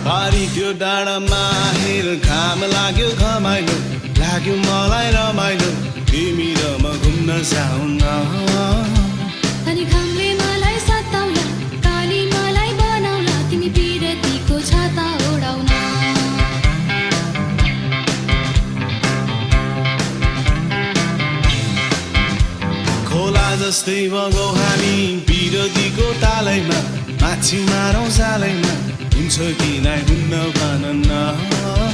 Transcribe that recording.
पारी त्यो डाँडामा हेर घाम लाग्यो घमाइलो लाग्यो मलाई रमाइलो तिमी र म घुम्न जाउन अनि घामले मलाई सताउला काली मलाई बनाउला तिमी पिरतीको छाता ओढाउन खोला जस्तै बगौ हामी पिरतीको तालैमा माछी मारौँ जालैमा हुन्छ कि नाइ हुन्न भन न